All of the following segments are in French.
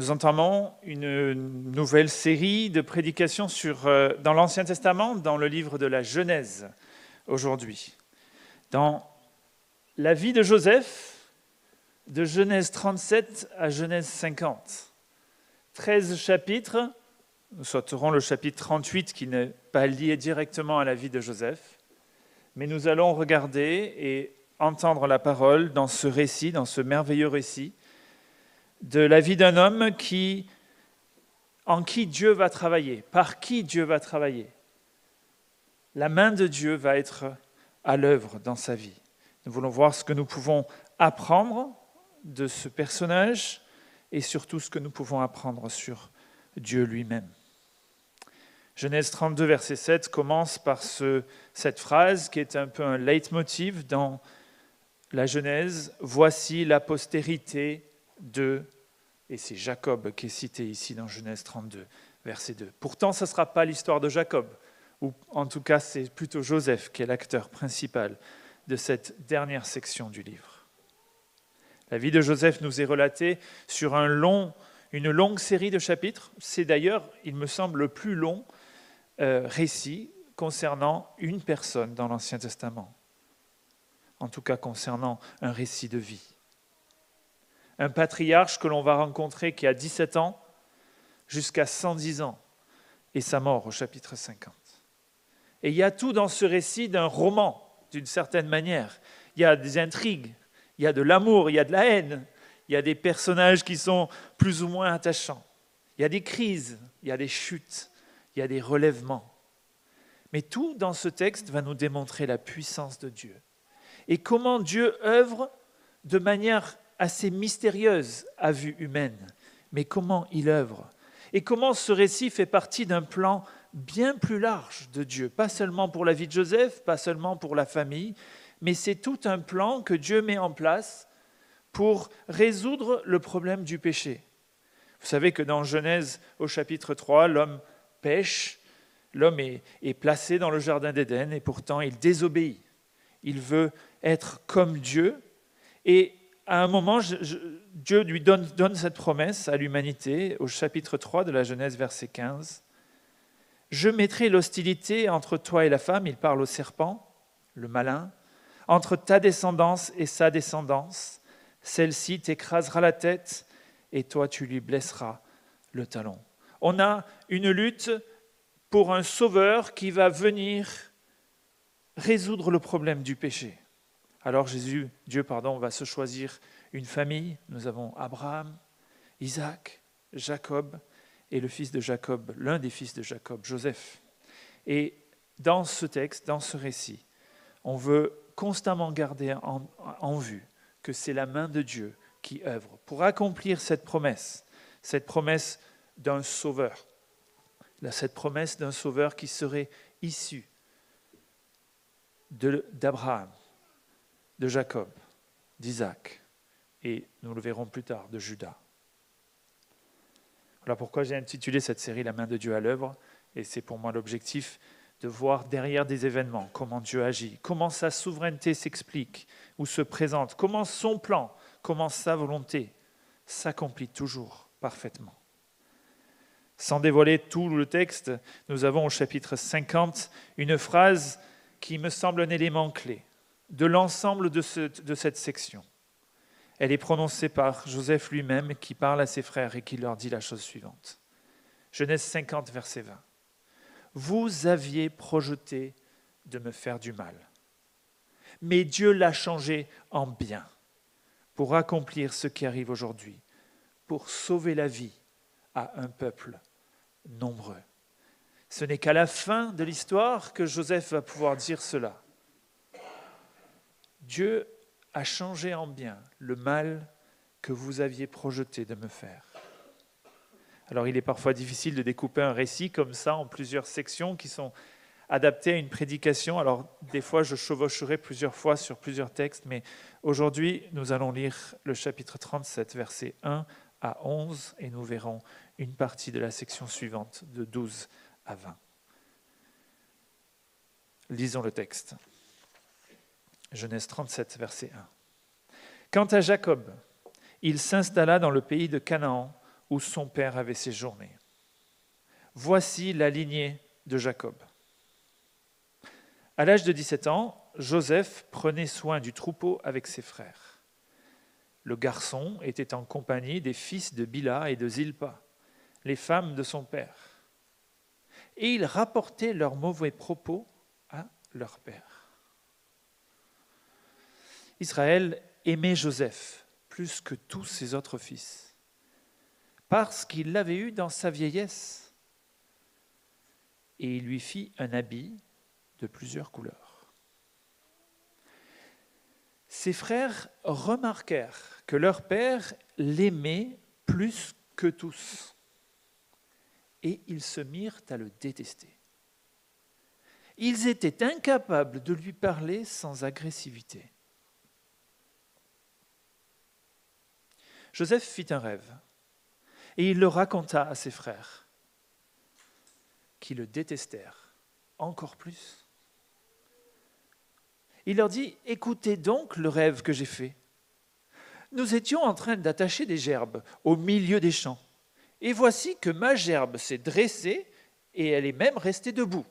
Nous entamons une nouvelle série de prédications dans l'Ancien Testament, dans le livre de la Genèse, aujourd'hui. Dans la vie de Joseph, de Genèse 37 à Genèse 50. 13 chapitres, nous sauterons le chapitre 38 qui n'est pas lié directement à la vie de Joseph, mais nous allons regarder et entendre la parole dans ce récit, dans ce merveilleux récit, de la vie d'un homme en qui Dieu va travailler, par qui Dieu va travailler. La main de Dieu va être à l'œuvre dans sa vie. Nous voulons voir ce que nous pouvons apprendre de ce personnage et surtout ce que nous pouvons apprendre sur Dieu lui-même. Genèse 32, verset 7 commence par cette phrase qui est un peu un leitmotiv dans la Genèse. « Voici la postérité de... » Et c'est Jacob qui est cité ici dans Genèse 32, verset 2. Pourtant, ce ne sera pas l'histoire de Jacob, ou en tout cas, c'est plutôt Joseph qui est l'acteur principal de cette dernière section du livre. La vie de Joseph nous est relatée sur une longue série de chapitres. C'est d'ailleurs, il me semble, le plus long récit concernant une personne dans l'Ancien Testament. En tout cas, concernant un récit de vie. Un patriarche que l'on va rencontrer qui a 17 ans jusqu'à 110 ans et sa mort au chapitre 50. Et il y a tout dans ce récit d'un roman, d'une certaine manière. Il y a des intrigues, il y a de l'amour, il y a de la haine, il y a des personnages qui sont plus ou moins attachants. Il y a des crises, il y a des chutes, il y a des relèvements. Mais tout dans ce texte va nous démontrer la puissance de Dieu. Et comment Dieu œuvre de manière assez mystérieuse à vue humaine, mais comment il œuvre. Et comment ce récit fait partie d'un plan bien plus large de Dieu, pas seulement pour la vie de Joseph, pas seulement pour la famille, mais c'est tout un plan que Dieu met en place pour résoudre le problème du péché. Vous savez que dans Genèse au chapitre 3, l'homme pêche, l'homme est placé dans le jardin d'Éden et pourtant il désobéit. Il veut être comme Dieu et à un moment, Dieu lui donne cette promesse à l'humanité, au chapitre 3 de la Genèse, verset 15. « Je mettrai l'hostilité entre toi et la femme, il parle au serpent, le malin, entre ta descendance et sa descendance. Celle-ci t'écrasera la tête et toi tu lui blesseras le talon. » On a une lutte pour un sauveur qui va venir résoudre le problème du péché. Alors Dieu va se choisir une famille. Nous avons Abraham, Isaac, Jacob et le fils de Jacob, l'un des fils de Jacob, Joseph. Et dans ce texte, dans ce récit, on veut constamment garder en vue que c'est la main de Dieu qui œuvre pour accomplir cette promesse d'un sauveur. Cette promesse d'un sauveur qui serait issu d'Abraham, de Jacob, d'Isaac, et nous le verrons plus tard, de Judas. Voilà pourquoi j'ai intitulé cette série « La main de Dieu à l'œuvre », et c'est pour moi l'objectif de voir derrière des événements comment Dieu agit, comment sa souveraineté s'explique ou se présente, comment son plan, comment sa volonté s'accomplit toujours parfaitement. Sans dévoiler tout le texte, nous avons au chapitre 50 une phrase qui me semble un élément clé de l'ensemble de cette section. Elle est prononcée par Joseph lui-même qui parle à ses frères et qui leur dit la chose suivante. Genèse 50, verset 20. « Vous aviez projeté de me faire du mal, mais Dieu l'a changé en bien pour accomplir ce qui arrive aujourd'hui, pour sauver la vie à un peuple nombreux. » Ce n'est qu'à la fin de l'histoire que Joseph va pouvoir dire cela. Dieu a changé en bien le mal que vous aviez projeté de me faire. Alors il est parfois difficile de découper un récit comme ça en plusieurs sections qui sont adaptées à une prédication. Alors des fois je chevaucherai plusieurs fois sur plusieurs textes, mais aujourd'hui nous allons lire le chapitre 37, versets 1 à 11, et nous verrons une partie de la section suivante de 12 à 20. Lisons le texte. Genèse 37, verset 1. Quant à Jacob, il s'installa dans le pays de Canaan, où son père avait séjourné. Voici la lignée de Jacob. À l'âge de 17 ans, Joseph prenait soin du troupeau avec ses frères. Le garçon était en compagnie des fils de Bila et de Zilpa, les femmes de son père. Et il rapportait leurs mauvais propos à leur père. Israël aimait Joseph plus que tous ses autres fils, parce qu'il l'avait eu dans sa vieillesse, et il lui fit un habit de plusieurs couleurs. Ses frères remarquèrent que leur père l'aimait plus que tous, et ils se mirent à le détester. Ils étaient incapables de lui parler sans agressivité. Joseph fit un rêve, et il le raconta à ses frères, qui le détestèrent encore plus. Il leur dit, « Écoutez donc le rêve que j'ai fait. Nous étions en train d'attacher des gerbes au milieu des champs, et voici que ma gerbe s'est dressée et elle est même restée debout.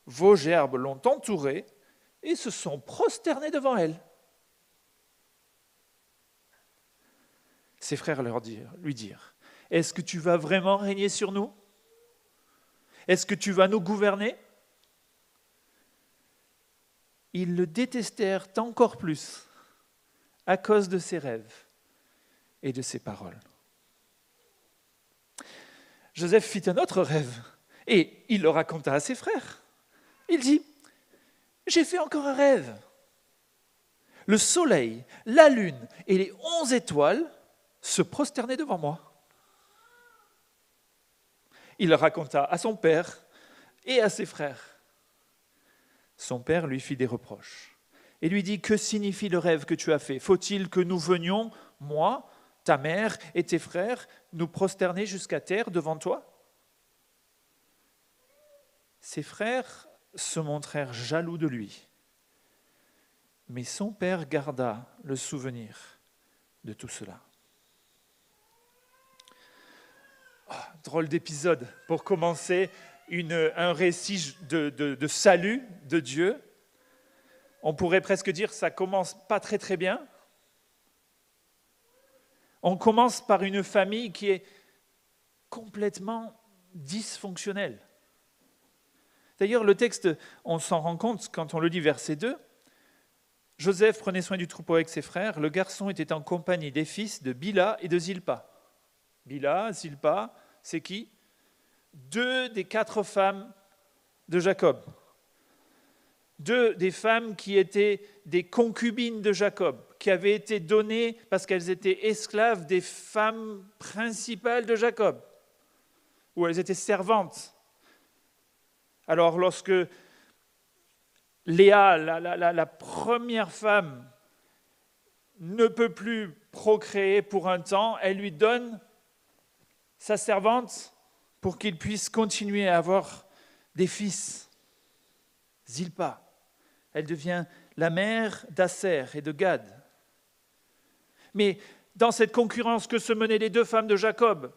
Vos gerbes l'ont entourée et se sont prosternés devant elle. » Ses frères lui dirent, « Est-ce que tu vas vraiment régner sur nous? Est-ce que tu vas nous gouverner ?» Ils le détestèrent encore plus à cause de ses rêves et de ses paroles. Joseph fit un autre rêve et il le raconta à ses frères. Il dit, « J'ai fait encore un rêve. Le soleil, la lune et les 11 étoiles se prosternaient devant moi. » Il le raconta à son père et à ses frères. Son père lui fit des reproches et lui dit, « Que signifie le rêve que tu as fait? Faut-il que nous venions, moi, ta mère et tes frères, nous prosterner jusqu'à terre devant toi ?» Ses frères se montrèrent jaloux de lui, mais son père garda le souvenir de tout cela. Drôle d'épisode pour commencer un récit de salut de Dieu. On pourrait presque dire que ça commence pas très très bien. On commence par une famille qui est complètement dysfonctionnelle. D'ailleurs, le texte, on s'en rend compte quand on le lit verset 2. Joseph prenait soin du troupeau avec ses frères. Le garçon était en compagnie des fils de Bila et de Zilpa. Bila, Zilpa, c'est qui? 2 des 4 femmes de Jacob. 2 des femmes qui étaient des concubines de Jacob, qui avaient été données parce qu'elles étaient esclaves des femmes principales de Jacob, ou elles étaient servantes. Alors lorsque Léa, la première femme, ne peut plus procréer pour un temps, elle lui donne sa servante pour qu'il puisse continuer à avoir des fils. Zilpa, elle devient la mère d'Asser et de Gad. Mais dans cette concurrence que se menaient les 2 femmes de Jacob,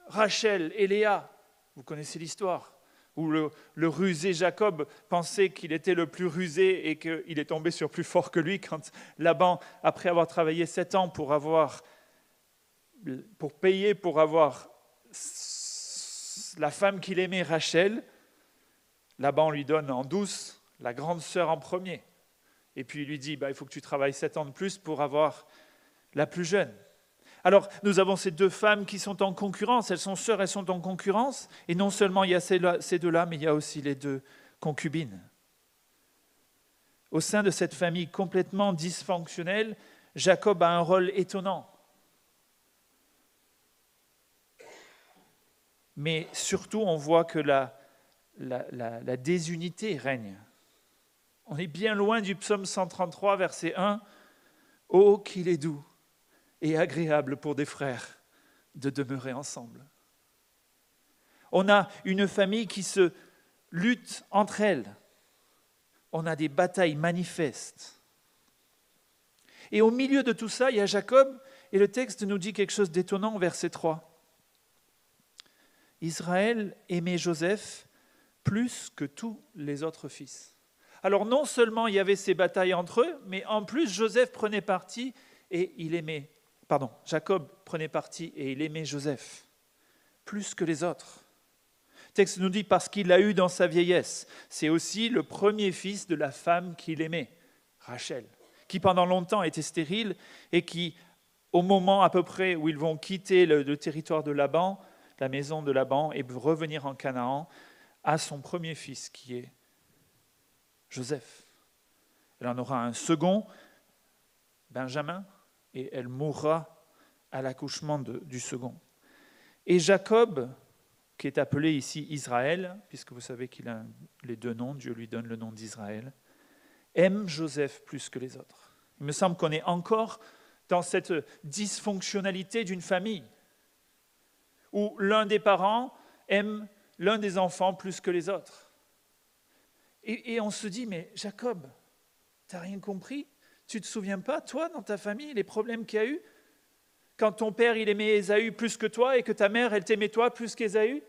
Rachel et Léa, vous connaissez l'histoire, où le rusé Jacob pensait qu'il était le plus rusé et qu'il est tombé sur plus fort que lui quand Laban, après avoir travaillé 7 ans pour payer pour avoir la femme qu'il aimait, Rachel, Laban lui donne en douce la grande sœur en premier. Et puis il lui dit, il faut que tu travailles 7 ans de plus pour avoir la plus jeune. Alors nous avons ces 2 femmes qui sont en concurrence, elles sont sœurs, elles sont en concurrence, et non seulement il y a ces 2-là, mais il y a aussi les 2 concubines. Au sein de cette famille complètement dysfonctionnelle, Jacob a un rôle étonnant. Mais surtout, on voit que la désunité règne. On est bien loin du psaume 133, verset 1. « Oh, qu'il est doux et agréable pour des frères de demeurer ensemble. » On a une famille qui se lutte entre elles. On a des batailles manifestes. Et au milieu de tout ça, il y a Jacob, Et le texte nous dit quelque chose d'étonnant au verset 3. Israël aimait Joseph plus que tous les autres fils. Alors non seulement il y avait ces batailles entre eux, mais en plus Jacob prenait parti et il aimait Joseph plus que les autres. Le texte nous dit parce qu'il l'a eu dans sa vieillesse. C'est aussi le premier fils de la femme qu'il aimait, Rachel, qui pendant longtemps était stérile et qui, au moment à peu près où ils vont quitter le territoire de Laban, la maison de Laban, et revenir en Canaan, a son premier fils qui est Joseph. Elle en aura un second, Benjamin, et elle mourra à l'accouchement du second. Et Jacob, qui est appelé ici Israël, puisque vous savez qu'il a les deux noms, Dieu lui donne le nom d'Israël, aime Joseph plus que les autres. Il me semble qu'on est encore dans cette dysfonctionnalité d'une famille, où l'un des parents aime l'un des enfants plus que les autres. Et on se dit, mais Jacob, t'as rien compris? Tu ne te souviens pas, toi, dans ta famille, les problèmes qu'il y a eu? Quand ton père, il aimait Ésaü plus que toi et que ta mère, elle t'aimait toi plus qu'Ésaü?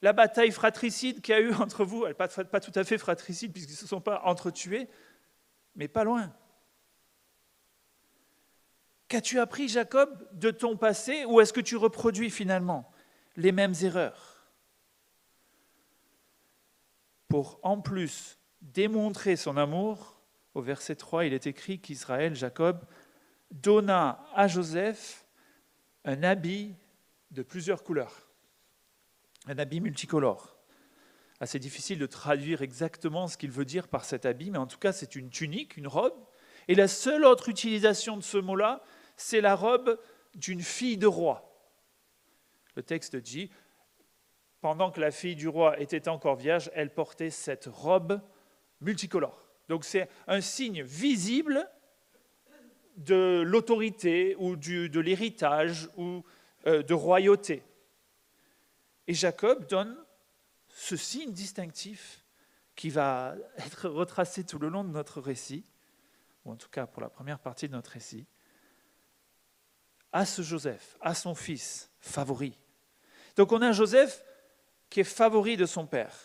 La bataille fratricide qu'il y a eu entre vous, elle n'est pas tout à fait fratricide puisqu'ils ne se sont pas entretués, mais pas loin. Qu'as-tu appris, Jacob, de ton passé, ou est-ce que tu reproduis finalement les mêmes erreurs? Pour en plus démontrer son amour, au verset 3, il est écrit qu'Israël, Jacob, donna à Joseph un habit de plusieurs couleurs, un habit multicolore. Assez difficile de traduire exactement ce qu'il veut dire par cet habit, mais en tout cas c'est une tunique, une robe. Et la seule autre utilisation de ce mot-là, c'est la robe d'une fille de roi. Le texte dit, pendant que la fille du roi était encore vierge, elle portait cette robe multicolore. Donc c'est un signe visible de l'autorité ou de l'héritage ou de royauté. Et Jacob donne ce signe distinctif qui va être retracé tout le long de notre récit, ou en tout cas pour la première partie de notre récit, à ce Joseph, à son fils favori. Donc on a Joseph qui est favori de son père.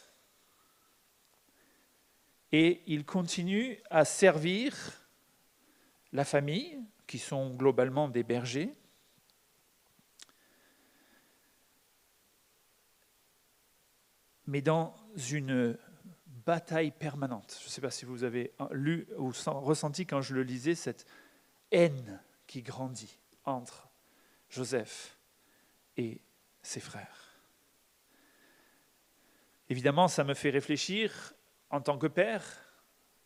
Et il continue à servir la famille, qui sont globalement des bergers. Mais dans une bataille permanente. Je ne sais pas si vous avez lu ou ressenti quand je le lisais, cette haine qui grandit entre Joseph et ses frères. Évidemment, ça me fait réfléchir en tant que père,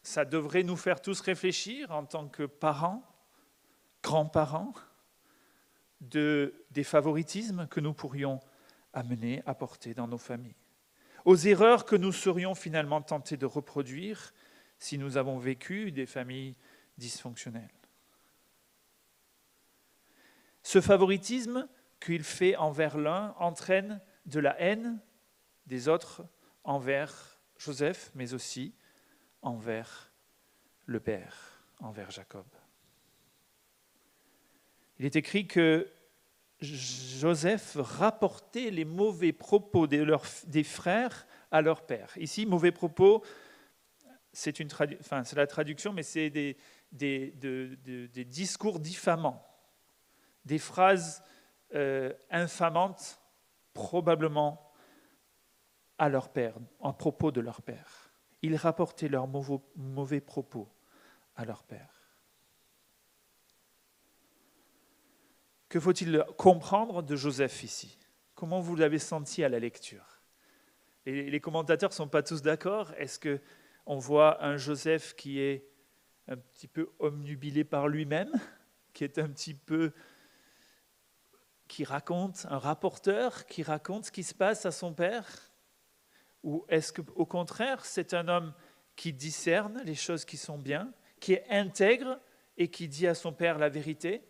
ça devrait nous faire tous réfléchir en tant que parents, grands-parents, des favoritismes que nous pourrions amener, apporter dans nos familles, aux erreurs que nous serions finalement tentés de reproduire si nous avons vécu des familles dysfonctionnelles. Ce favoritisme qu'il fait envers l'un entraîne de la haine des autres envers Joseph, mais aussi envers le père, envers Jacob. Il est écrit que Joseph rapportait les mauvais propos des frères à leur père. Ici, mauvais propos, c'est la traduction, mais c'est des discours diffamants, des phrases infamantes, probablement à leur père, en propos de leur père. Ils rapportaient leurs mauvais propos à leur père. Que faut-il comprendre de Joseph ici? Comment vous l'avez senti à la lecture? Les commentateurs ne sont pas tous d'accord. Est-ce qu'on voit un Joseph qui est un petit peu omnubilé par lui-même, qui est un petit peu... qui raconte, un rapporteur qui raconte ce qui se passe à son père? Ou est-ce qu'au contraire, c'est un homme qui discerne les choses qui sont bien, qui est intègre et qui dit à son père la vérité?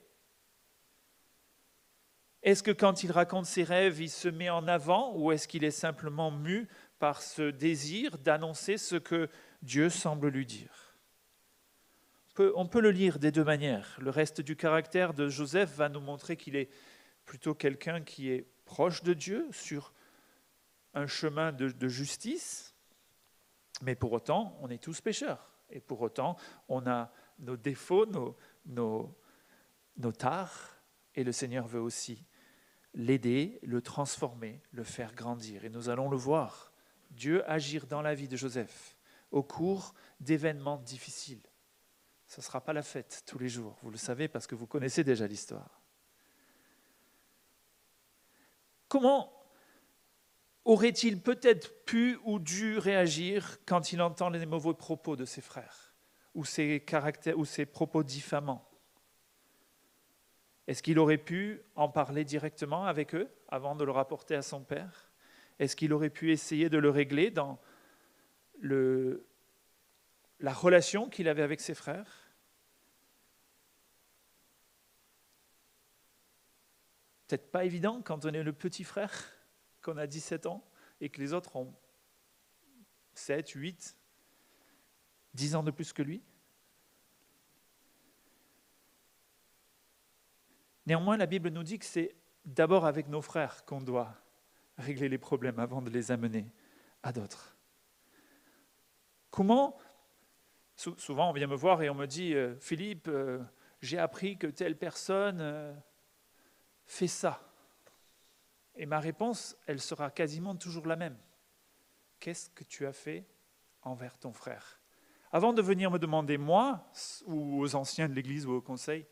Est-ce que quand il raconte ses rêves, il se met en avant ou est-ce qu'il est simplement mu par ce désir d'annoncer ce que Dieu semble lui dire? On peut le lire des deux manières. Le reste du caractère de Joseph va nous montrer qu'il est plutôt quelqu'un qui est proche de Dieu sur un chemin de justice, mais pour autant, on est tous pécheurs. Et pour autant, on a nos défauts, nos tares, et le Seigneur veut aussi l'aider, le transformer, le faire grandir. Et nous allons le voir, Dieu agir dans la vie de Joseph au cours d'événements difficiles. Ce ne sera pas la fête tous les jours, vous le savez parce que vous connaissez déjà l'histoire. Comment aurait-il peut-être pu ou dû réagir quand il entend les mauvais propos de ses frères ou ses propos diffamants? Est-ce qu'il aurait pu en parler directement avec eux avant de le rapporter à son père? Est-ce qu'il aurait pu essayer de le régler dans la relation qu'il avait avec ses frères? Peut-être pas évident quand on est le petit frère, qu'on a 17 ans, et que les autres ont 7, 8, 10 ans de plus que lui. Néanmoins, la Bible nous dit que c'est d'abord avec nos frères qu'on doit régler les problèmes avant de les amener à d'autres. Comment? Souvent, on vient me voir et on me dit « Philippe, j'ai appris que telle personne fait ça. » Et ma réponse, elle sera quasiment toujours la même. Qu'est-ce que tu as fait envers ton frère? Avant de venir me demander, moi, ou aux anciens de l'Église ou au conseil,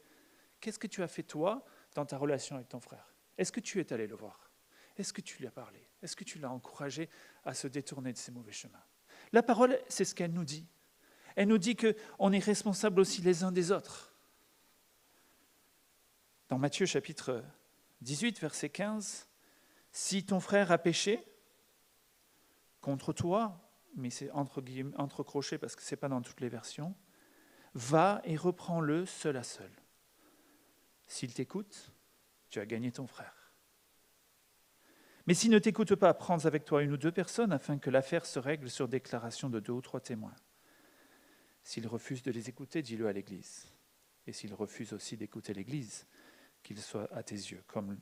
qu'est-ce que tu as fait toi dans ta relation avec ton frère? Est-ce que tu es allé le voir? Est-ce que tu lui as parlé? Est-ce que tu l'as encouragé à se détourner de ses mauvais chemins? La parole, c'est ce qu'elle nous dit. Elle nous dit qu'on est responsable aussi les uns des autres. Dans Matthieu chapitre 18, verset 15, « Si ton frère a péché contre toi, mais c'est entre crochets parce que ce n'est pas dans toutes les versions, va et reprends-le seul à seul. S'il t'écoute, tu as gagné ton frère. Mais s'il ne t'écoute pas, prends avec toi une ou deux personnes afin que l'affaire se règle sur déclaration de 2 ou 3 témoins. S'il refuse de les écouter, dis-le à l'Église. Et s'il refuse aussi d'écouter l'Église, qu'il soit à tes yeux comme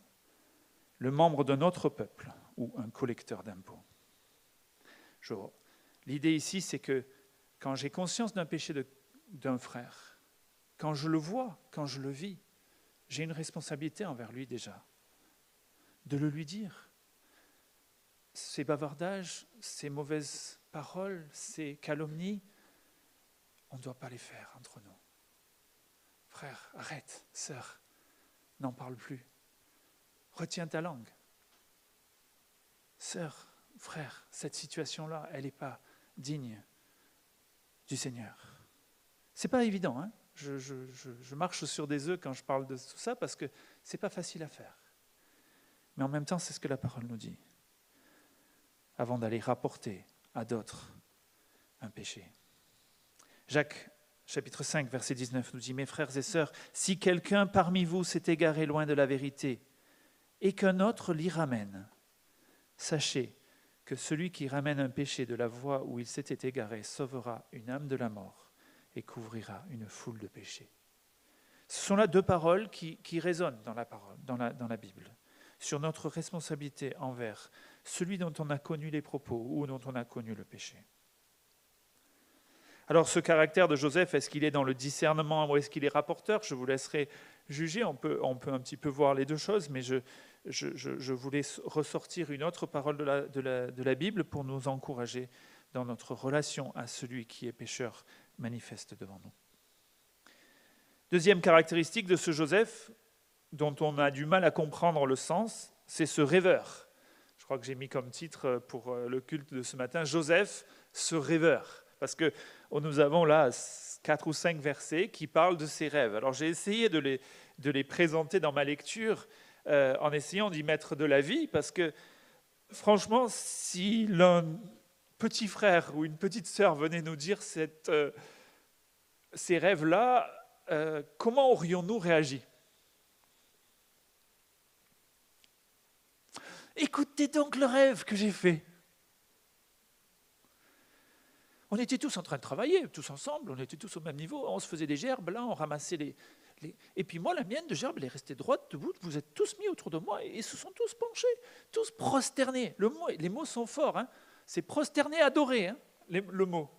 le membre d'un autre peuple ou un collecteur d'impôts. » L'idée ici, c'est que quand j'ai conscience d'un péché d'un frère, quand je le vois, quand je le vis, j'ai une responsabilité envers lui déjà, de le lui dire. Ces bavardages, ces mauvaises paroles, ces calomnies, on ne doit pas les faire entre nous. Frère, arrête, sœur, n'en parle plus. Retiens ta langue. Sœur, frère, cette situation-là, elle n'est pas digne du Seigneur. C'est pas évident, hein? Je marche sur des œufs quand je parle de tout ça parce que c'est pas facile à faire. Mais en même temps, c'est ce que la parole nous dit. Avant d'aller rapporter à d'autres un péché. Jacques, chapitre 5, verset 19, nous dit « Mes frères et sœurs, si quelqu'un parmi vous s'est égaré loin de la vérité et qu'un autre l'y ramène, sachez que celui qui ramène un péché de la voie où il s'était égaré sauvera une âme de la mort et couvrira une foule de péchés. » Ce sont là 2 paroles qui résonnent dans la Bible, sur notre responsabilité envers celui dont on a connu les propos ou dont on a connu le péché. Alors ce caractère de Joseph, est-ce qu'il est dans le discernement ou est-ce qu'il est rapporteur? Je vous laisserai juger, on peut un petit peu voir les deux choses, mais je voulais ressortir une autre parole de la Bible pour nous encourager dans notre relation à celui qui est pécheur manifeste devant nous. Deuxième caractéristique de ce Joseph, dont on a du mal à comprendre le sens, c'est ce rêveur. Je crois que j'ai mis comme titre pour le culte de ce matin, Joseph, ce rêveur. Parce que nous avons là 4 ou 5 versets qui parlent de ses rêves. Alors j'ai essayé de les présenter dans ma lecture en essayant d'y mettre de la vie, parce que franchement, si l'un petit frère ou une petite sœur venait nous dire ces rêves-là, comment aurions-nous réagi? Écoutez donc le rêve que j'ai fait. On était tous en train de travailler, tous ensemble, on était tous au même niveau, on se faisait des gerbes, là, on ramassait les... Et puis moi, la mienne de gerbe, elle est restée droite, debout, vous êtes tous mis autour de moi et se sont tous penchés, tous prosternés. Les mots sont forts, hein. C'est prosterné, adoré, hein, le mot.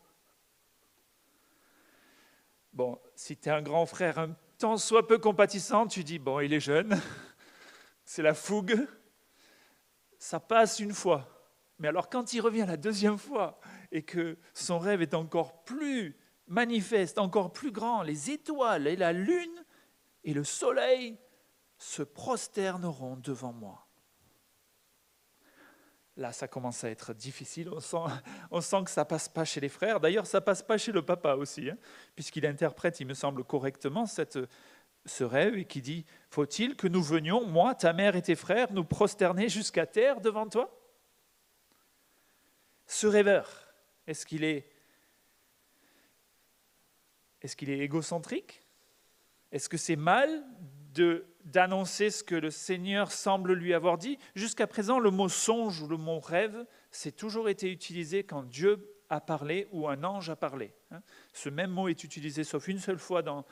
Bon, si tu es un grand frère, un tant soit peu compatissant, tu dis, bon, il est jeune, c'est la fougue, ça passe une fois. Mais alors quand il revient la deuxième fois et que son rêve est encore plus manifeste, encore plus grand, les étoiles et la lune et le soleil se prosterneront devant moi. Là, ça commence à être difficile, on sent que ça ne passe pas chez les frères. D'ailleurs, ça ne passe pas chez le papa aussi, hein, puisqu'il interprète, il me semble, correctement ce rêve et qui dit « Faut-il que nous venions, moi, ta mère et tes frères, nous prosterner jusqu'à terre devant toi ?» Ce rêveur, est-ce qu'il est égocentrique? Est-ce que c'est mal d'annoncer ce que le Seigneur semble lui avoir dit? Jusqu'à présent, le mot songe ou le mot rêve, c'est toujours été utilisé quand Dieu a parlé ou un ange a parlé. Ce même mot est utilisé sauf une seule fois dans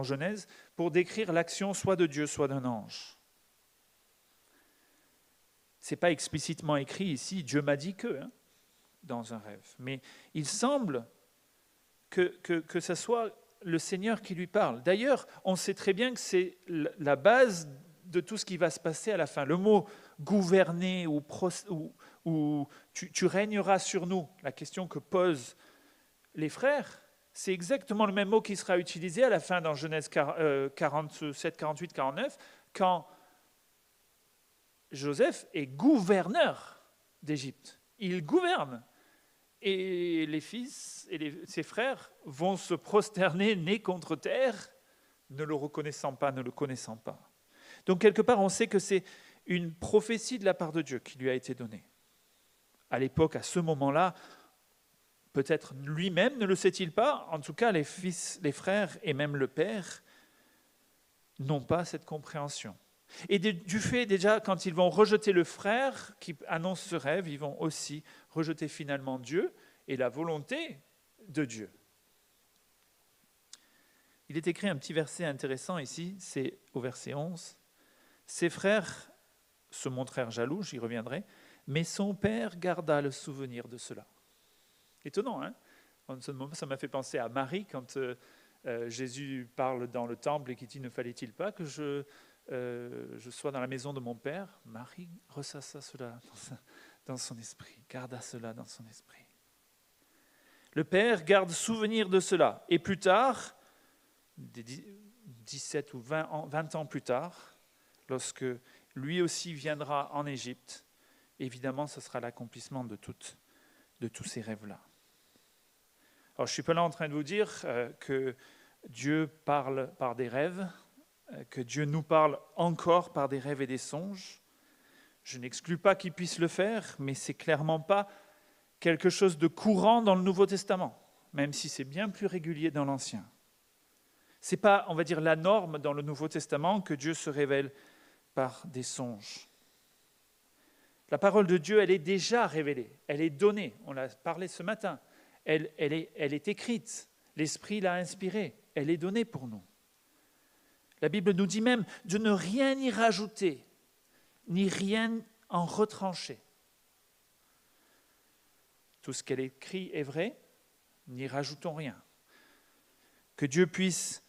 Genèse pour décrire l'action soit de Dieu, soit d'un ange. Ce n'est pas explicitement écrit ici, Dieu m'a dit que, dans un rêve. Mais il semble que ce soit le Seigneur qui lui parle. D'ailleurs, on sait très bien que c'est la base de tout ce qui va se passer à la fin. Le mot gouverner ou tu régneras sur nous, la question que posent les frères, c'est exactement le même mot qui sera utilisé à la fin dans Genèse 47, 48, 49, quand Joseph est gouverneur d'Égypte. Il gouverne. Et les fils et ses frères vont se prosterner nez contre terre, ne le reconnaissant pas, ne le connaissant pas. Donc quelque part, on sait que c'est une prophétie de la part de Dieu qui lui a été donnée. À l'époque, à ce moment-là, peut-être lui-même ne le sait-il pas, en tout cas les fils, les frères et même le père n'ont pas cette compréhension. Et du fait déjà, quand ils vont rejeter le frère qui annonce ce rêve, ils vont aussi rejeter finalement Dieu et la volonté de Dieu. Il est écrit un petit verset intéressant ici, c'est au verset 11. Ses frères se montrèrent jaloux, j'y reviendrai, mais son père garda le souvenir de cela. Étonnant, hein? En ce moment, ça m'a fait penser à Marie quand Jésus parle dans le temple et qui dit « Ne fallait-il pas que je sois dans la maison de mon père ?» Marie ressassa cela dans son esprit, garda cela dans son esprit. Le père garde souvenir de cela. Et plus tard, 17 ou 20 ans plus tard, lorsque lui aussi viendra en Égypte, évidemment, ce sera l'accomplissement de tous ces rêves-là. Alors, je ne suis pas là en train de vous dire que Dieu parle par des rêves, que Dieu nous parle encore par des rêves et des songes. Je n'exclus pas qu'il puisse le faire, mais ce n'est clairement pas quelque chose de courant dans le Nouveau Testament, même si c'est bien plus régulier dans l'Ancien. Ce n'est pas, on va dire, la norme dans le Nouveau Testament que Dieu se révèle par des songes. La parole de Dieu, elle est déjà révélée, elle est donnée, on l'a parlé ce matin, elle est écrite, l'Esprit l'a inspirée, elle est donnée pour nous. La Bible nous dit même de ne rien y rajouter, ni rien en retrancher. Tout ce qu'elle écrit est vrai, n'y rajoutons rien. Que Dieu puisse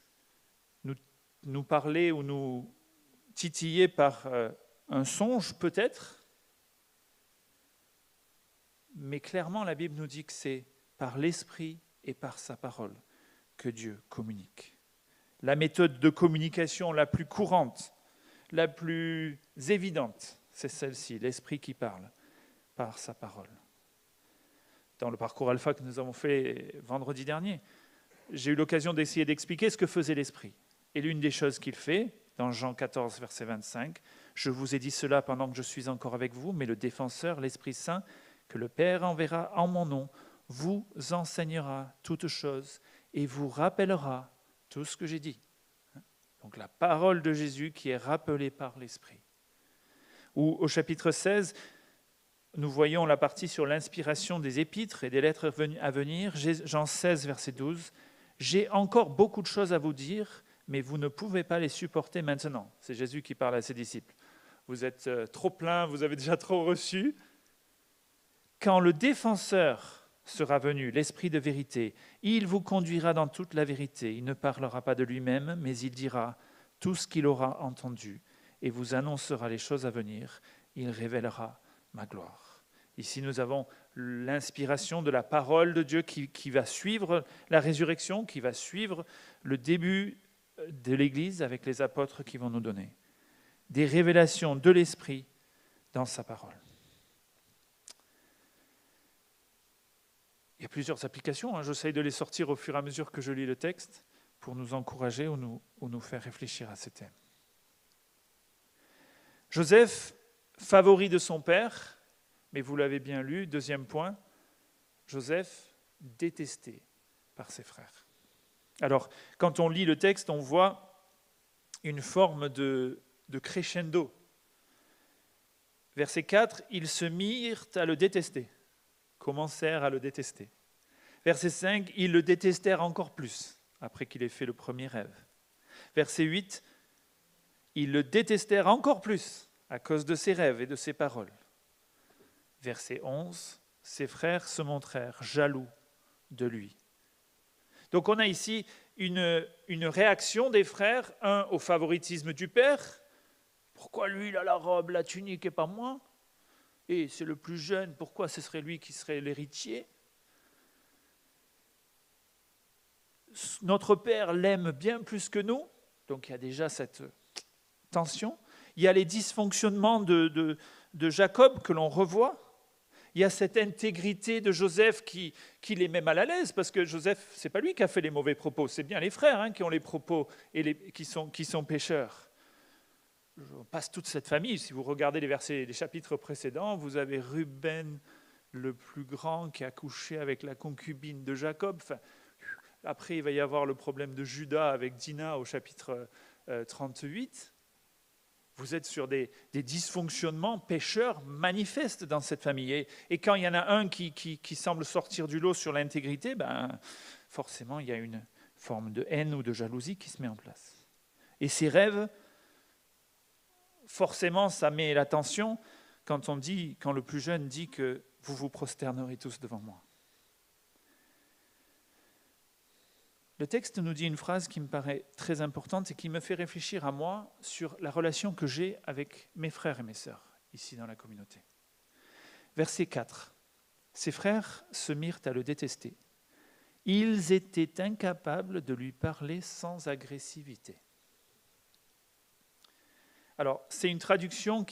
nous parler ou nous titiller par un songe, peut-être, mais clairement la Bible nous dit que c'est par l'Esprit et par sa parole que Dieu communique. La méthode de communication la plus courante, la plus évidente, c'est celle-ci, l'Esprit qui parle par sa parole. Dans le parcours alpha que nous avons fait vendredi dernier, j'ai eu l'occasion d'essayer d'expliquer ce que faisait l'Esprit. Et l'une des choses qu'il fait, dans Jean 14, verset 25, « Je vous ai dit cela pendant que je suis encore avec vous, mais le défenseur, l'Esprit Saint, que le Père enverra en mon nom, vous enseignera toutes choses et vous rappellera tout ce que j'ai dit. » Donc la parole de Jésus qui est rappelée par l'Esprit. Ou au chapitre 16, nous voyons la partie sur l'inspiration des épîtres et des lettres à venir, Jean 16, verset 12. « J'ai encore beaucoup de choses à vous dire, mais vous ne pouvez pas les supporter maintenant. » C'est Jésus qui parle à ses disciples. Vous êtes trop plein, vous avez déjà trop reçu. « Quand le défenseur sera venu, l'Esprit de vérité, il vous conduira dans toute la vérité. Il ne parlera pas de lui-même, mais il dira tout ce qu'il aura entendu et vous annoncera les choses à venir. Il révélera ma gloire. » Ici, nous avons l'inspiration de la parole de Dieu qui va suivre la résurrection, qui va suivre le début de l'Église avec les apôtres qui vont nous donner des révélations de l'Esprit dans sa parole. Il y a plusieurs applications, j'essaye de les sortir au fur et à mesure que je lis le texte pour nous encourager ou nous faire réfléchir à ces thèmes. Joseph, favori de son père, mais vous l'avez bien lu, deuxième point, Joseph détesté par ses frères. Alors, quand on lit le texte, on voit une forme de crescendo. Verset 4, ils se mirent à le détester, commencèrent à le détester. Verset 5, ils le détestèrent encore plus, après qu'il ait fait le premier rêve. Verset 8, ils le détestèrent encore plus, à cause de ses rêves et de ses paroles. Verset 11, ses frères se montrèrent jaloux de lui. Donc on a ici une réaction des frères, un au favoritisme du père. Pourquoi lui il a la robe, la tunique et pas moi? Et c'est le plus jeune, pourquoi ce serait lui qui serait l'héritier? Notre père l'aime bien plus que nous, donc il y a déjà cette tension. Il y a les dysfonctionnements de Jacob que l'on revoit. Il y a cette intégrité de Joseph qui les met mal à l'aise, parce que Joseph, ce n'est pas lui qui a fait les mauvais propos, c'est bien les frères qui ont les propos et qui sont pécheurs. Je passe toute cette famille, si vous regardez les chapitres précédents, vous avez Ruben, le plus grand, qui a couché avec la concubine de Jacob. Enfin, après, il va y avoir le problème de Judas avec Dina au chapitre 38. Vous êtes sur des dysfonctionnements pécheurs manifestes dans cette famille. Et quand il y en a un qui semble sortir du lot sur l'intégrité, forcément, il y a une forme de haine ou de jalousie qui se met en place. Et ces rêves, forcément, ça met la tension quand le plus jeune dit que vous vous prosternerez tous devant moi. Le texte nous dit une phrase qui me paraît très importante et qui me fait réfléchir à moi sur la relation que j'ai avec mes frères et mes sœurs, ici dans la communauté. Verset 4. Ses frères se mirent à le détester. Ils étaient incapables de lui parler sans agressivité. Alors, c'est une traduction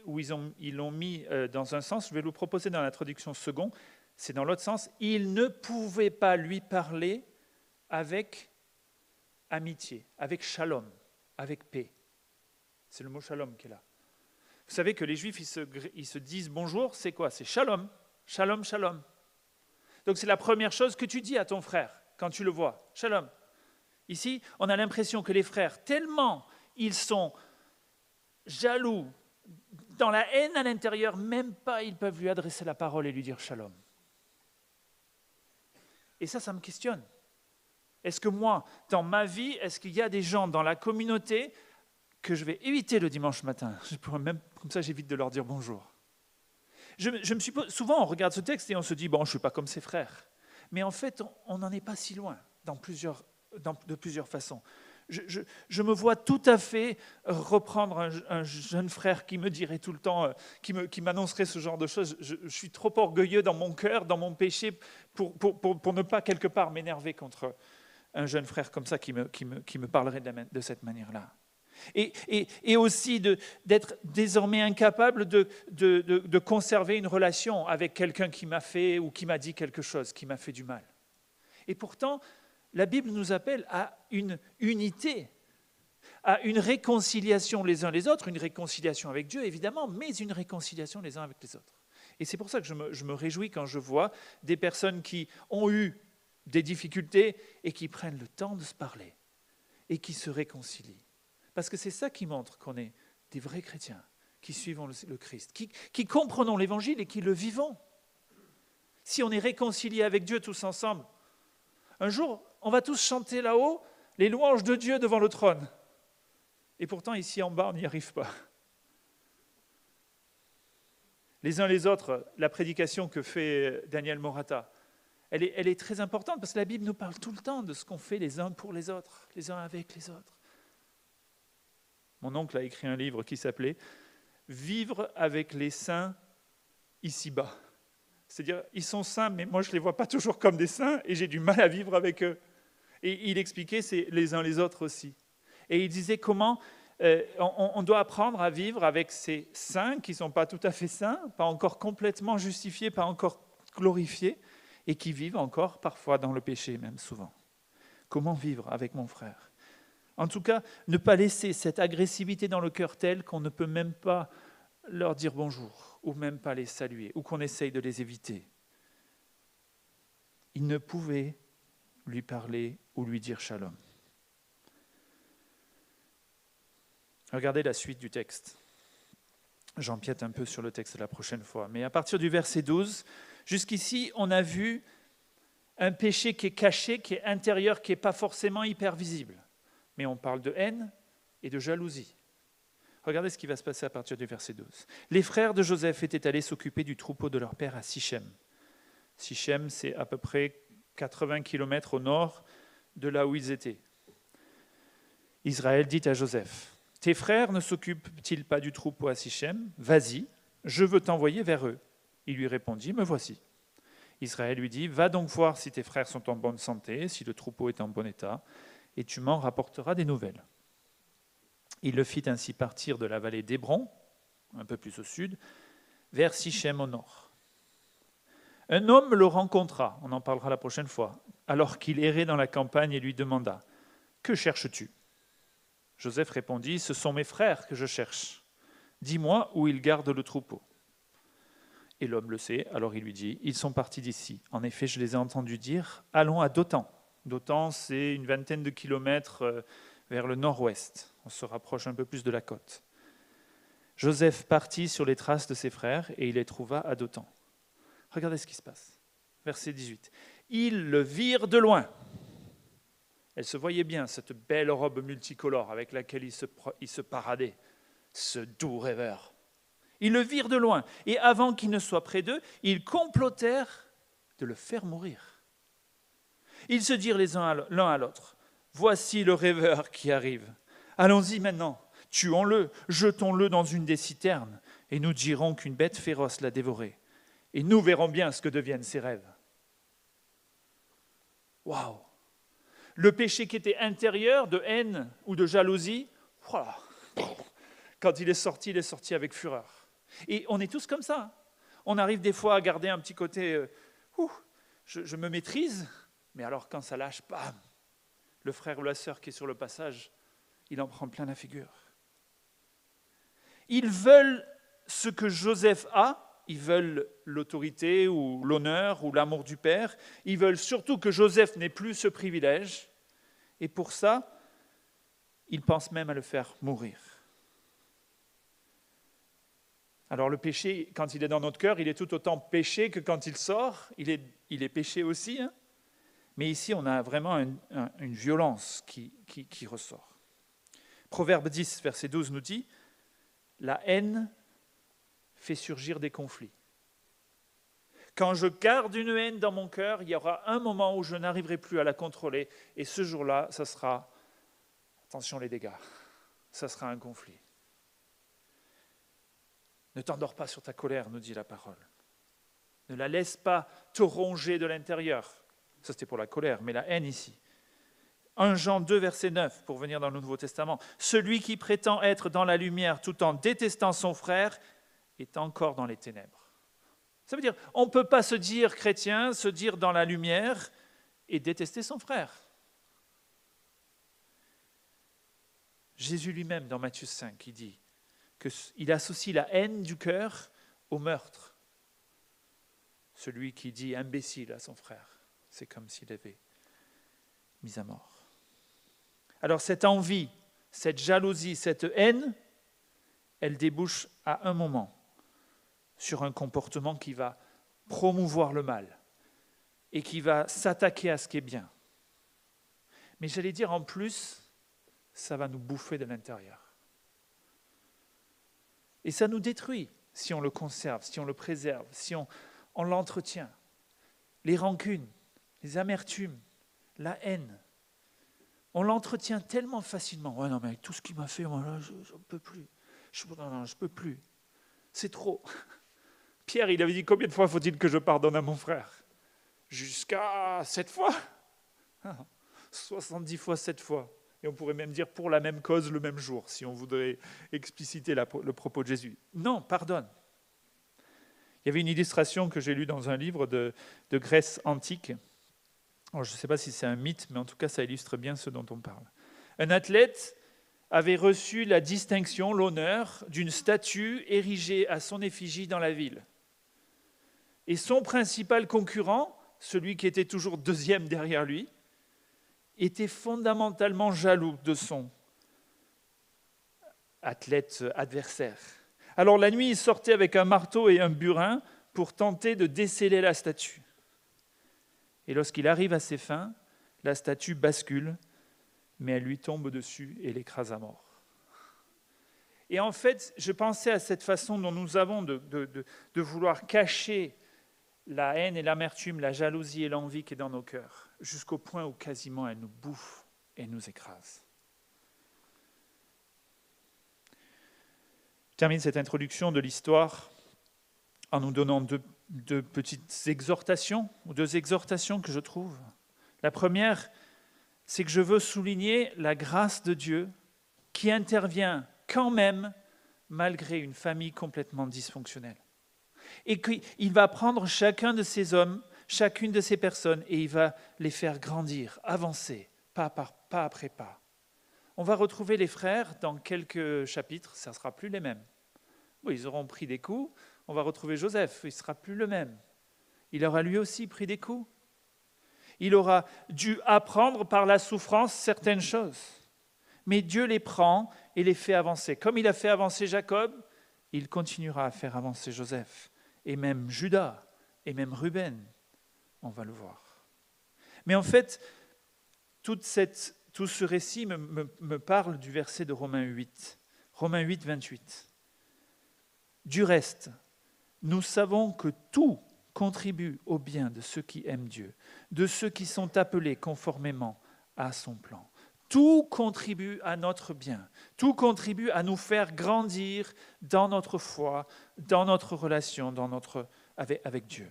où ils l'ont mis dans un sens. Je vais vous proposer dans la traduction second. C'est dans l'autre sens. Ils ne pouvaient pas lui parler avec amitié, avec shalom, avec paix. C'est le mot shalom qui est là. Vous savez que les Juifs, ils se disent bonjour, c'est quoi? C'est shalom, shalom, shalom. Donc c'est la première chose que tu dis à ton frère quand tu le vois, shalom. Ici, on a l'impression que les frères, tellement ils sont jaloux, dans la haine à l'intérieur, même pas ils peuvent lui adresser la parole et lui dire shalom. Et ça me questionne. Est-ce que moi, dans ma vie, est-ce qu'il y a des gens dans la communauté que je vais éviter le dimanche matin? Comme ça, j'évite de leur dire bonjour. Souvent, on regarde ce texte et on se dit, bon, je ne suis pas comme ses frères. Mais en fait, on n'en est pas si loin, de plusieurs façons. Je me vois tout à fait reprendre un jeune frère qui me dirait tout le temps, qui m'annoncerait ce genre de choses. Je suis trop orgueilleux dans mon cœur, dans mon péché, pour ne pas quelque part m'énerver contre un jeune frère comme ça qui me parlerait de cette manière-là. Et aussi d'être désormais incapable de conserver une relation avec quelqu'un qui m'a fait ou qui m'a dit quelque chose, qui m'a fait du mal. Et pourtant, la Bible nous appelle à une unité, à une réconciliation les uns les autres, une réconciliation avec Dieu évidemment, mais une réconciliation les uns avec les autres. Et c'est pour ça que je me réjouis quand je vois des personnes qui ont eu des difficultés et qui prennent le temps de se parler et qui se réconcilient. Parce que c'est ça qui montre qu'on est des vrais chrétiens, qui suivons le Christ, qui comprenons l'Évangile et qui le vivons. Si on est réconciliés avec Dieu tous ensemble, un jour, on va tous chanter là-haut les louanges de Dieu devant le trône. Et pourtant, ici en bas, on n'y arrive pas. Les uns les autres, la prédication que fait Daniel Morata, elle est très importante parce que la Bible nous parle tout le temps de ce qu'on fait les uns pour les autres, les uns avec les autres. Mon oncle a écrit un livre qui s'appelait « Vivre avec les saints ici-bas ». C'est-à-dire, ils sont saints, mais moi je ne les vois pas toujours comme des saints et j'ai du mal à vivre avec eux. Et il expliquait, c'est les uns les autres aussi. Et il disait comment on doit apprendre à vivre avec ces saints qui ne sont pas tout à fait saints, pas encore complètement justifiés, pas encore glorifiés, et qui vivent encore parfois dans le péché, même souvent. Comment vivre avec mon frère ? En tout cas, ne pas laisser cette agressivité dans le cœur telle qu'on ne peut même pas leur dire bonjour, ou même pas les saluer, ou qu'on essaye de les éviter. Il ne pouvait lui parler ou lui dire shalom. Regardez la suite du texte. J'empiète un peu sur le texte la prochaine fois. Mais à partir du verset 12, jusqu'ici, on a vu un péché qui est caché, qui est intérieur, qui n'est pas forcément hyper visible. Mais on parle de haine et de jalousie. Regardez ce qui va se passer à partir du verset 12. Les frères de Joseph étaient allés s'occuper du troupeau de leur père à Sichem. Sichem, c'est à peu près 80 km au nord de là où ils étaient. Israël dit à Joseph, « Tes frères ne s'occupent-ils pas du troupeau à Sichem ? Vas-y, je veux t'envoyer vers eux. » Il lui répondit, « Me voici. » Israël lui dit, « Va donc voir si tes frères sont en bonne santé, si le troupeau est en bon état, et tu m'en rapporteras des nouvelles. » Il le fit ainsi partir de la vallée d'Hébron, un peu plus au sud, vers Sichem au nord. Un homme le rencontra, on en parlera la prochaine fois, alors qu'il errait dans la campagne et lui demanda « Que cherches-tu » Joseph répondit « Ce sont mes frères que je cherche. Dis-moi où ils gardent le troupeau. » Et l'homme le sait, alors il lui dit « Ils sont partis d'ici. En effet, je les ai entendus dire « Allons à Dothan. » Dothan, c'est une vingtaine de kilomètres vers le nord-ouest. On se rapproche un peu plus de la côte. Joseph partit sur les traces de ses frères et il les trouva à Dothan. Regardez ce qui se passe. Verset 18. Ils le virent de loin. Elle se voyait bien, cette belle robe multicolore avec laquelle il se paradait, ce doux rêveur. Ils le virent de loin et avant qu'il ne soit près d'eux, ils complotèrent de le faire mourir. Ils se dirent l'un à l'autre, « Voici le rêveur qui arrive. Allons-y maintenant, tuons-le, jetons-le dans une des citernes, et nous dirons qu'une bête féroce l'a dévoré. Et nous verrons bien ce que deviennent ses rêves. » Waouh! Le péché qui était intérieur, de haine ou de jalousie, voilà. Quand il est sorti avec fureur. Et on est tous comme ça. On arrive des fois à garder un petit côté, je me maîtrise, mais alors quand ça lâche, bam, le frère ou la sœur qui est sur le passage, il en prend plein la figure. Ils veulent ce que Joseph a, ils veulent l'autorité ou l'honneur ou l'amour du père, ils veulent surtout que Joseph n'ait plus ce privilège, et pour ça, ils pensent même à le faire mourir. Alors le péché, quand il est dans notre cœur, il est tout autant péché que quand il sort, il est péché aussi, hein. Mais ici, on a vraiment une violence qui ressort. Proverbe 10, verset 12 nous dit « La haine fait surgir des conflits. Quand je garde une haine dans mon cœur, il y aura un moment où je n'arriverai plus à la contrôler. Et ce jour-là, ça sera, attention les dégâts, ça sera un conflit. Ne t'endors pas sur ta colère, nous dit la parole. Ne la laisse pas te ronger de l'intérieur. Ça, c'était pour la colère, mais la haine ici. 1 Jean 2, verset 9, pour venir dans le Nouveau Testament. Celui qui prétend être dans la lumière tout en détestant son frère est encore dans les ténèbres. Ça veut dire, on ne peut pas se dire chrétien, se dire dans la lumière et détester son frère. Jésus lui-même, dans Matthieu 5, il dit qu'il associe la haine du cœur au meurtre. Celui qui dit imbécile à son frère, c'est comme s'il avait mis à mort. Alors cette envie, cette jalousie, cette haine, elle débouche à un moment sur un comportement qui va promouvoir le mal et qui va s'attaquer à ce qui est bien. Mais j'allais dire en plus, ça va nous bouffer de l'intérieur. Et ça nous détruit si on le conserve, si on le préserve, si on l'entretient. Les rancunes, les amertumes, la haine, on l'entretient tellement facilement. Ouais, non, mais avec tout ce qu'il m'a fait, moi, là, je ne peux plus. Je ne peux plus. C'est trop. Pierre, il avait dit, combien de fois faut-il que je pardonne à mon frère? Jusqu'à 7 fois. 70 fois, 7 fois. Et on pourrait même dire pour la même cause, le même jour, si on voudrait expliciter le propos de Jésus. Non, pardonne. Il y avait une illustration que j'ai lue dans un livre de Grèce antique. Alors, je ne sais pas si c'est un mythe, mais en tout cas, ça illustre bien ce dont on parle. Un athlète avait reçu la distinction, l'honneur d'une statue érigée à son effigie dans la ville. Et son principal concurrent, celui qui était toujours deuxième derrière lui, était fondamentalement jaloux de son athlète adversaire. Alors la nuit, il sortait avec un marteau et un burin pour tenter de déceler la statue. Et lorsqu'il arrive à ses fins, la statue bascule, mais elle lui tombe dessus et l'écrase à mort. Et en fait, je pensais à cette façon dont nous avons de vouloir cacher la haine et l'amertume, la jalousie et l'envie qui est dans nos cœurs, jusqu'au point où quasiment elle nous bouffe et nous écrase. Je termine cette introduction de l'histoire en nous donnant deux petites exhortations, ou deux exhortations que je trouve. La première, c'est que je veux souligner la grâce de Dieu qui intervient quand même malgré une famille complètement dysfonctionnelle. Et qu'il va prendre chacun de ces hommes, chacune de ces personnes, et il va les faire grandir, avancer, pas après pas. On va retrouver les frères dans quelques chapitres, ça ne sera plus les mêmes. Oui, ils auront pris des coups, on va retrouver Joseph, il ne sera plus le même. Il aura lui aussi pris des coups. Il aura dû apprendre par la souffrance certaines choses. Mais Dieu les prend et les fait avancer. Comme il a fait avancer Jacob, il continuera à faire avancer Joseph, et même Judas, et même Ruben. On va le voir. Mais en fait, tout ce récit me parle du verset de Romains 8. Romains 8, 28. Du reste, nous savons que tout contribue au bien de ceux qui aiment Dieu, de ceux qui sont appelés conformément à son plan. Tout contribue à notre bien, tout contribue à nous faire grandir dans notre foi, dans notre relation, avec Dieu.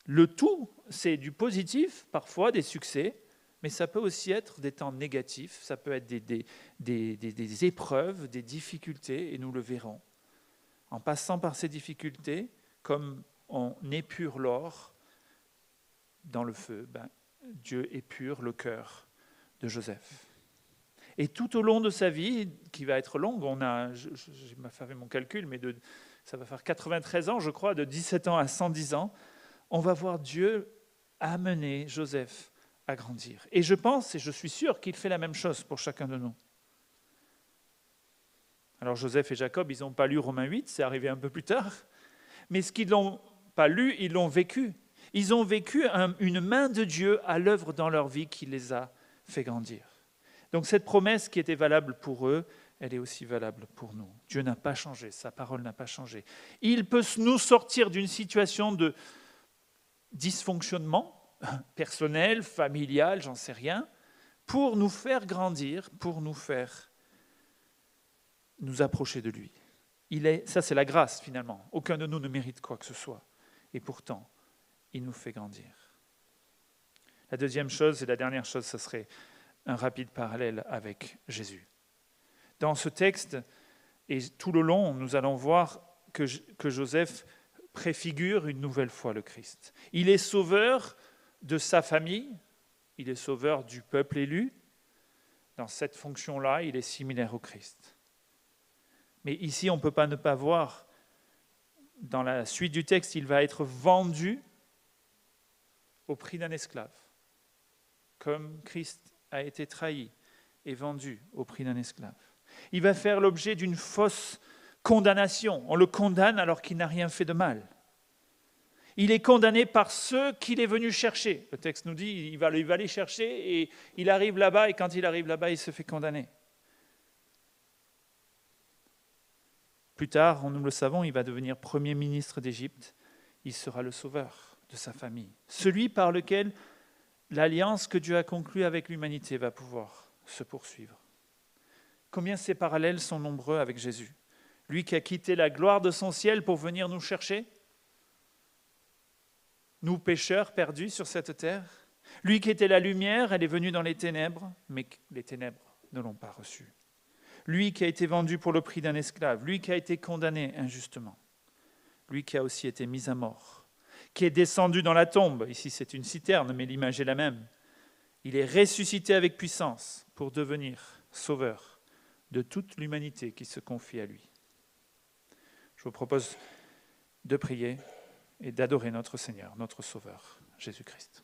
Le tout, c'est du positif, parfois des succès, mais ça peut aussi être des temps négatifs, ça peut être des épreuves, des difficultés, et nous le verrons. En passant par ces difficultés, comme on épure l'or dans le feu, Dieu épure le cœur de Joseph. Et tout au long de sa vie, qui va être longue, j'ai fait mon calcul, mais ça va faire 93 ans, je crois, de 17 ans à 110 ans, on va voir Dieu amener Joseph à grandir. Et je pense, et je suis sûr qu'il fait la même chose pour chacun de nous. Alors Joseph et Jacob, ils n'ont pas lu Romains 8, c'est arrivé un peu plus tard, mais ce qu'ils n'ont pas lu, ils l'ont vécu. Ils ont vécu une main de Dieu à l'œuvre dans leur vie qui les a fait grandir. Donc cette promesse qui était valable pour eux, elle est aussi valable pour nous. Dieu n'a pas changé, sa parole n'a pas changé. Il peut nous sortir d'une situation de dysfonctionnement personnel, familial, j'en sais rien, pour nous faire grandir, pour nous faire nous approcher de lui. Ça, c'est la grâce, finalement. Aucun de nous ne mérite quoi que ce soit. Et pourtant, il nous fait grandir. La deuxième chose et la dernière chose, ce serait un rapide parallèle avec Jésus. Dans ce texte, et tout le long, nous allons voir que Joseph préfigure une nouvelle fois le Christ. Il est sauveur de sa famille, il est sauveur du peuple élu. Dans cette fonction-là, il est similaire au Christ. Mais ici, on ne peut pas ne pas voir, dans la suite du texte, il va être vendu au prix d'un esclave, comme Christ a été trahi et vendu au prix d'un esclave. Il va faire l'objet d'une fausse condamnation. On le condamne alors qu'il n'a rien fait de mal. Il est condamné par ceux qu'il est venu chercher. Le texte nous dit il va les chercher et il arrive là-bas, et quand il arrive là-bas, il se fait condamner. Plus tard, nous le savons, il va devenir premier ministre d'Égypte. Il sera le sauveur de sa famille. Celui par lequel l'alliance que Dieu a conclue avec l'humanité va pouvoir se poursuivre. Combien ces parallèles sont nombreux avec Jésus. Lui qui a quitté la gloire de son ciel pour venir nous chercher. Nous, pécheurs perdus sur cette terre. Lui qui était la lumière, elle est venue dans les ténèbres, mais les ténèbres ne l'ont pas reçue. Lui qui a été vendu pour le prix d'un esclave, lui qui a été condamné injustement, lui qui a aussi été mis à mort, qui est descendu dans la tombe, ici c'est une citerne, mais l'image est la même. Il est ressuscité avec puissance pour devenir sauveur de toute l'humanité qui se confie à lui. Je vous propose de prier et d'adorer notre Seigneur, notre Sauveur, Jésus-Christ.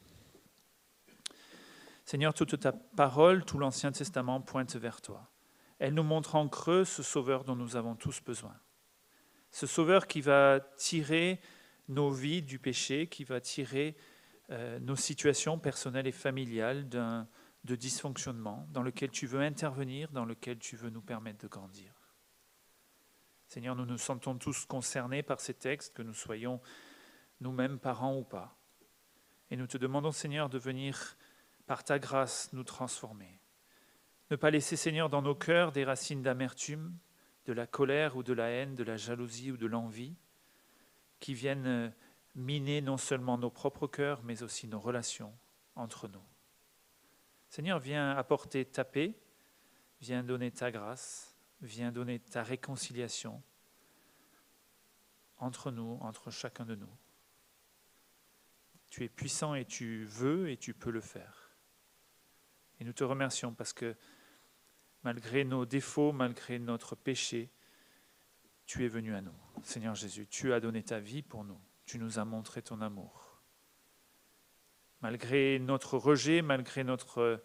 Seigneur, toute ta parole, tout l'Ancien Testament pointe vers toi. Elle nous montre en creux ce Sauveur dont nous avons tous besoin. Ce Sauveur qui va tirer nos vies du péché, qui va tirer nos situations personnelles et familiales de dysfonctionnement, dans lequel tu veux intervenir, dans lequel tu veux nous permettre de grandir. Seigneur, nous nous sentons tous concernés par ces textes, que nous soyons nous-mêmes parents ou pas. Et nous te demandons, Seigneur, de venir, par ta grâce, nous transformer. Ne pas laisser, Seigneur, dans nos cœurs des racines d'amertume, de la colère ou de la haine, de la jalousie ou de l'envie, qui viennent miner non seulement nos propres cœurs, mais aussi nos relations entre nous. Seigneur, viens apporter ta paix, viens donner ta grâce, viens donner ta réconciliation entre nous, entre chacun de nous. Tu es puissant et tu veux et tu peux le faire. Et nous te remercions parce que malgré nos défauts, malgré notre péché, tu es venu à nous. Seigneur Jésus, tu as donné ta vie pour nous. Tu nous as montré ton amour. Malgré notre rejet, malgré notre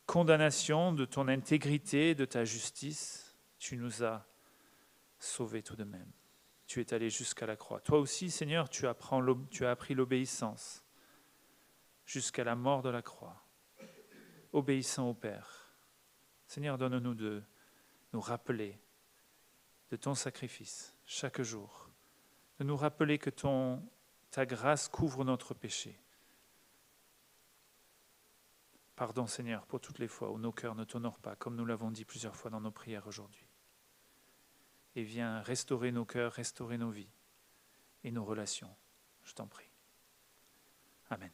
condamnation de ton intégrité, de ta justice, tu nous as sauvés tout de même. Tu es allé jusqu'à la croix. Toi aussi, Seigneur, tu as appris l'obéissance jusqu'à la mort de la croix, obéissant au Père. Seigneur, donne-nous de nous rappeler de ton sacrifice chaque jour, de nous rappeler que ta grâce couvre notre péché. Pardon, Seigneur, pour toutes les fois où nos cœurs ne t'honorent pas, comme nous l'avons dit plusieurs fois dans nos prières aujourd'hui. Et viens restaurer nos cœurs, restaurer nos vies et nos relations. Je t'en prie. Amen.